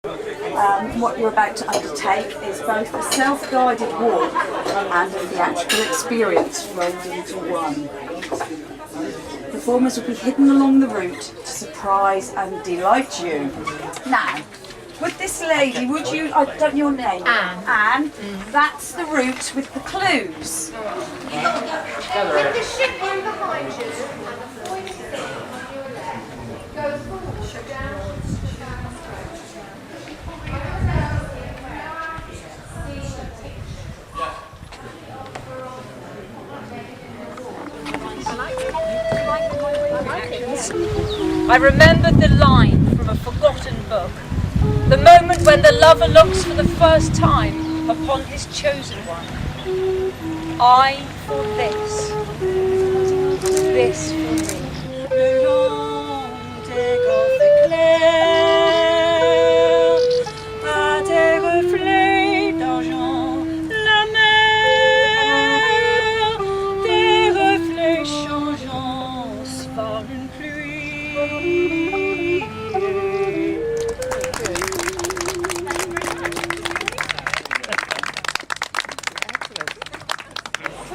What you're about to undertake is both a self-guided walk and a theatrical experience rolled into one. Performers will be hidden along the route to surprise and delight you. Now, with this lady, would you, I don't know your name? Anne. Anne, that's the route with the clues. With the ship line behind you and the point thing on your left, go forward, down. I remembered the line from a forgotten book, the moment when the lover looks for the first time upon his chosen one. I for this for me. Le long des côtes claires, à des reflets d'argent, la mer, des reflets changeants par une pluie.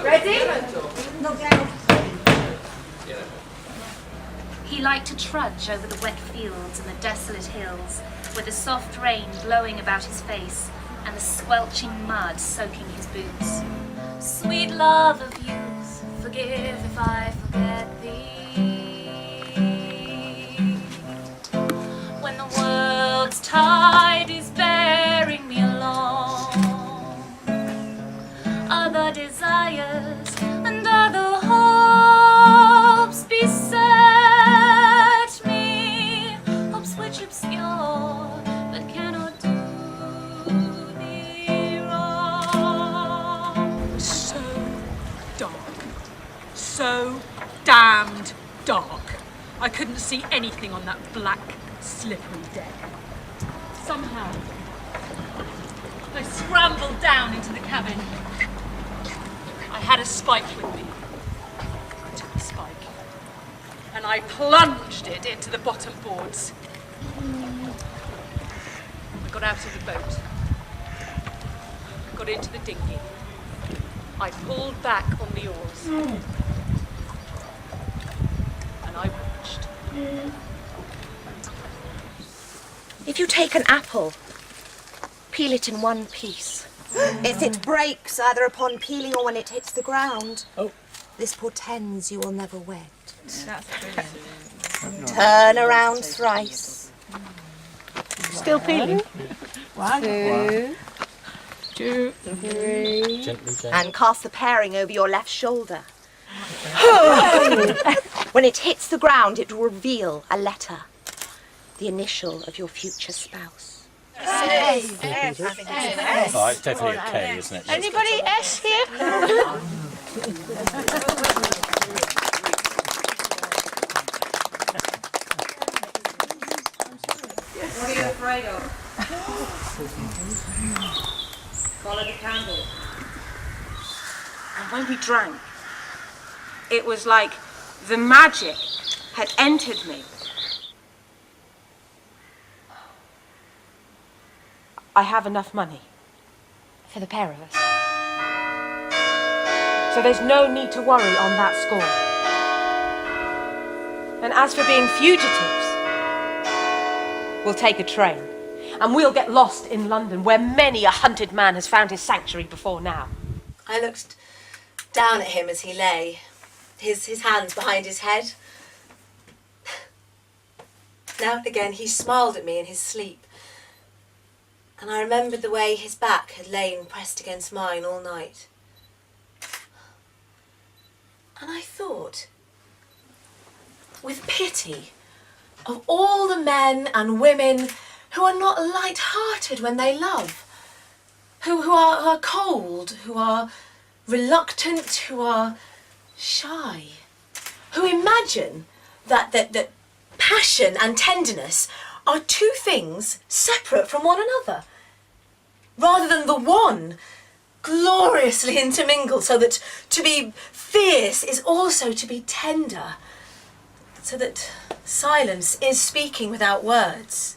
Ready? He liked to trudge over the wet fields and the desolate hills, with the soft rain blowing about his face and the squelching mud soaking his boots. Sweet love of youth, forgive if I forget thee. When the world's tide is bearing me along, other desires and other hopes beset me, hopes which obscure but cannot do thee wrong. So dark, so damned dark. I couldn't see anything on that black, slippery deck. Somehow, I scrambled down into the cabin. I had a spike with me. I took the spike and I plunged it into the bottom boards. I got out of the boat, got into the dinghy. I pulled back on the oars and I watched. If you take an apple, peel it in one piece. If it breaks either upon peeling or when it hits the ground, this portends you will never wed. That's brilliant. Turn around thrice. Still peeling. 1, 2, 3. Gently. And cast the paring over your left shoulder. When it hits the ground, it will reveal a letter, the initial of your future spouse. Oh, it's definitely a K, isn't it? Anybody S here? What are you afraid of? Follow the candle. And when we drank, it was like the magic had entered me. I have enough money for the pair of us. So there's no need to worry on that score. And as for being fugitives, we'll take a train and we'll get lost in London, where many a hunted man has found his sanctuary before now. I looked down at him as he lay, his hands behind his head. Now and again he smiled at me in his sleep. And I remembered the way his back had lain pressed against mine all night. And I thought, with pity, of all the men and women who are not light-hearted when they love, who are cold, who are reluctant, who are shy, who imagine that passion and tenderness are two things separate from one another, rather than the one gloriously intermingled, so that to be fierce is also to be tender, so that silence is speaking without words.